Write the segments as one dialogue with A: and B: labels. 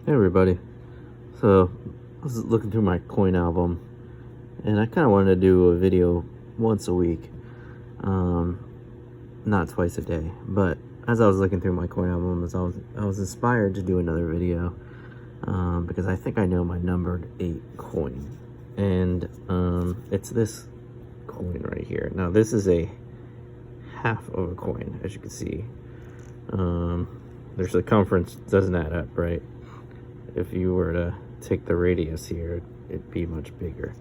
A: Hey everybody. So I was looking through my coin album and I kind of wanted to do a video once a week, not twice a day. But as I was looking through my coin albums, I was inspired to do another video because I think I know my numbered 8 coin, and it's this coin right here. Now this is a half of a coin, as you can see. Their circumference doesn't add up, right? If you were to take the radius here, it'd be much bigger.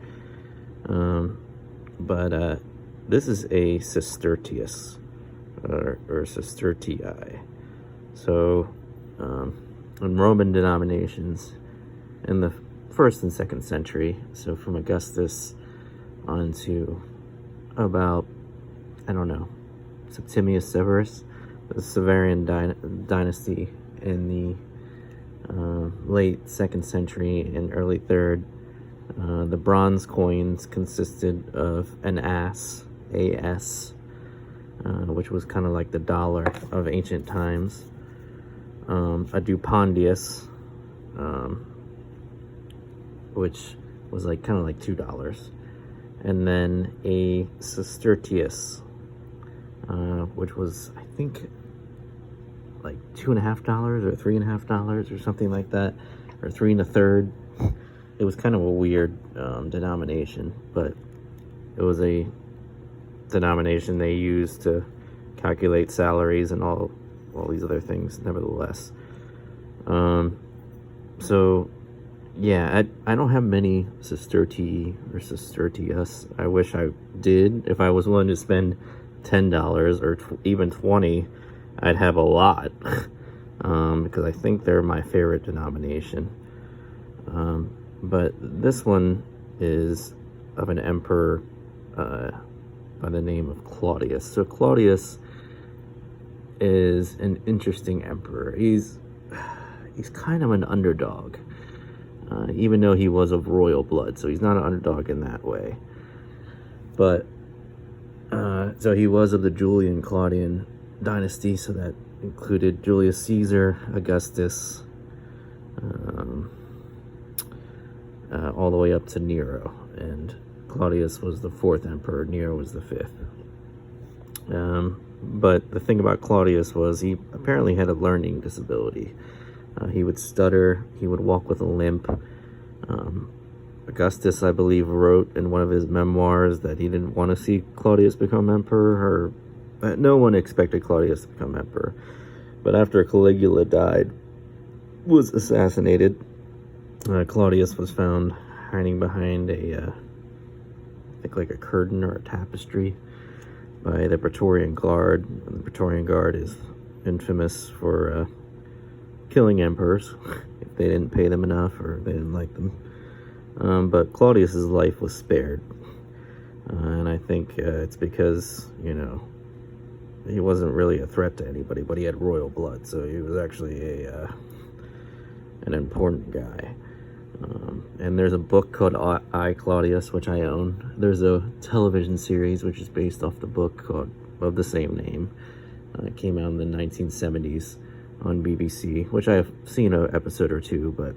A: But this is a sestertius, or sestertii. So, in Roman denominations, in the 1st and 2nd century, so from Augustus on to about, I don't know, Septimius Severus, the Severian dynasty in the late 2nd century and early 3rd. The bronze coins consisted of an as, which was kind of like the dollar of ancient times, a dupondius, which was like kind of like $2, and then a sestertius, which was, I think, like $2.50 or $3.50 or something like that, or 3 1/3. It was kind of a weird denomination, but it was a denomination they used to calculate salaries and all these other things, nevertheless. So yeah, I don't have many sestertii or sestertius. I wish I did. If I was willing to spend $10 or even 20, I'd have a lot, because I think they're my favorite denomination. But this one is of an emperor by the name of Claudius. So Claudius is an interesting emperor. He's kind of an underdog, even though he was of royal blood. So he's not an underdog in that way. But so he was of the Julian Claudian dynasty, so that included Julius Caesar, Augustus, all the way up to Nero, and Claudius was the 4th emperor, Nero was the 5th. But the thing about Claudius was he apparently had a learning disability. He would stutter, he would walk with a limp. Augustus, I believe, wrote in one of his memoirs that he didn't want to see Claudius become emperor, or that no one expected Claudius to become emperor. But after Caligula was assassinated, Claudius was found hiding behind I think like a curtain or a tapestry, by the Praetorian Guard. And the Praetorian Guard is infamous for killing emperors if they didn't pay them enough or they didn't like them. But Claudius's life was spared, and I think it's because, he wasn't really a threat to anybody, but he had royal blood, so he was actually an important guy. And there's a book called I, Claudius, which I own. There's a television series which is based off the book of the same name. It came out in the 1970s on BBC, which I've seen an episode or two, but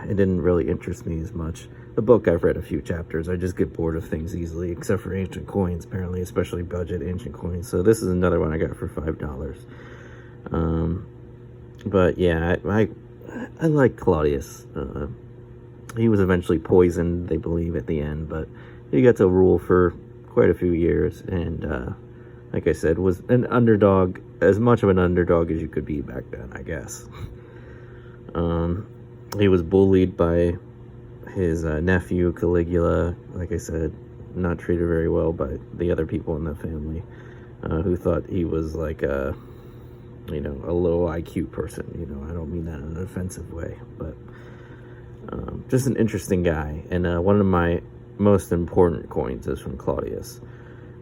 A: it didn't really interest me as much. The book, I've read a few chapters. I just get bored of things easily, except for ancient coins, apparently, especially budget ancient coins. So this is another one I got for $5. But yeah, I like Claudius. He was eventually poisoned, they believe, at the end, but he got to rule for quite a few years, and like I said, was an underdog, as much of an underdog as you could be back then, I guess. He was bullied by his nephew Caligula, like I said, not treated very well by the other people in the family, who thought he was like a low IQ person. I don't mean that in an offensive way, but just an interesting guy. And one of my most important coins is from Claudius.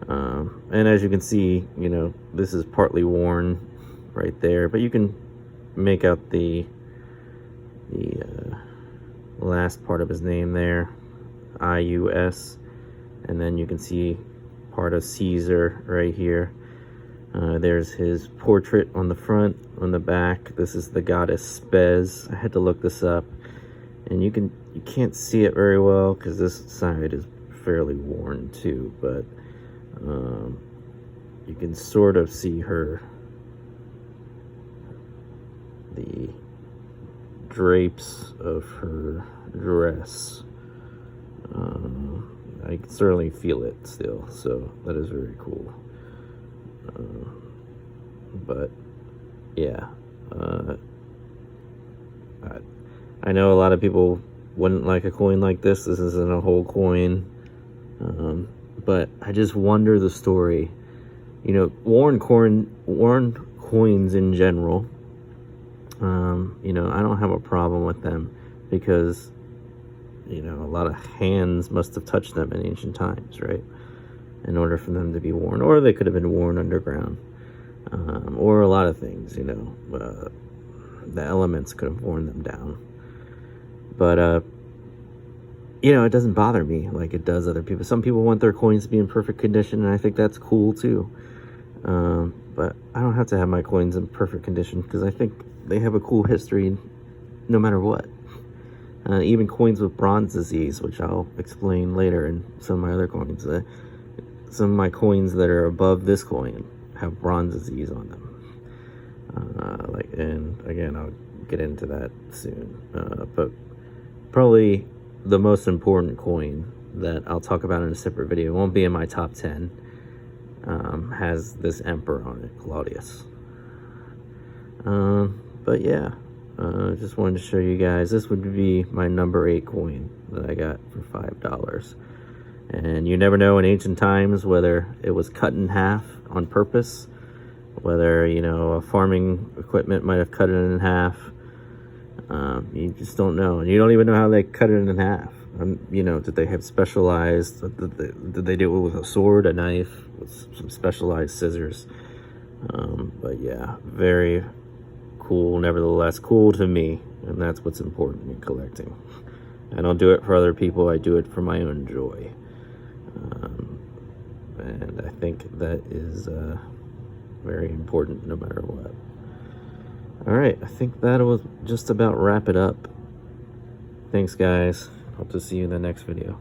A: And as you can see, this is partly worn right there, but you can make out the last part of his name there, IUS, and then you can see part of Caesar right here. There's his portrait on the front. On the back, this is the goddess Spes. I had to look this up, and you can't see it very well because this side is fairly worn too, but you can sort of see her, the drapes of her dress. I can certainly feel it still, so that is very cool. But yeah, I know a lot of people wouldn't like a coin like this. This isn't a whole coin, but I just wonder the story. You know, worn coins in general. You know, I don't have a problem with them because, you know, a lot of hands must have touched them in ancient times, right? In order for them to be worn, or they could have been worn underground, or a lot of things, you know, the elements could have worn them down. But, you know, it doesn't bother me like it does other people. Some people want their coins to be in perfect condition, and I think that's cool too. But I don't have to have my coins in perfect condition because I think they have a cool history no matter what. Even coins with bronze disease, which I'll explain later in some of my other coins. Some of my coins that are above this coin have bronze disease on them. And again, I'll get into that soon. But probably the most important coin that I'll talk about in a separate video, it won't be in my top 10, has this emperor on it, Claudius. But yeah, just wanted to show you guys. This would be my number 8 coin that I got for $5. And you never know in ancient times whether it was cut in half on purpose, whether, you know, a farming equipment might have cut it in half. You just don't know. And you don't even know how they cut it in half. You know, did they have specialized, did they do it with a sword, a knife, with some specialized scissors? But yeah, very cool, nevertheless cool to me, and that's what's important in collecting. I don't do it for other people, I do it for my own joy. And I think that is very important no matter what. Alright, I think that will just about wrap it up. Thanks guys, hope to see you in the next video.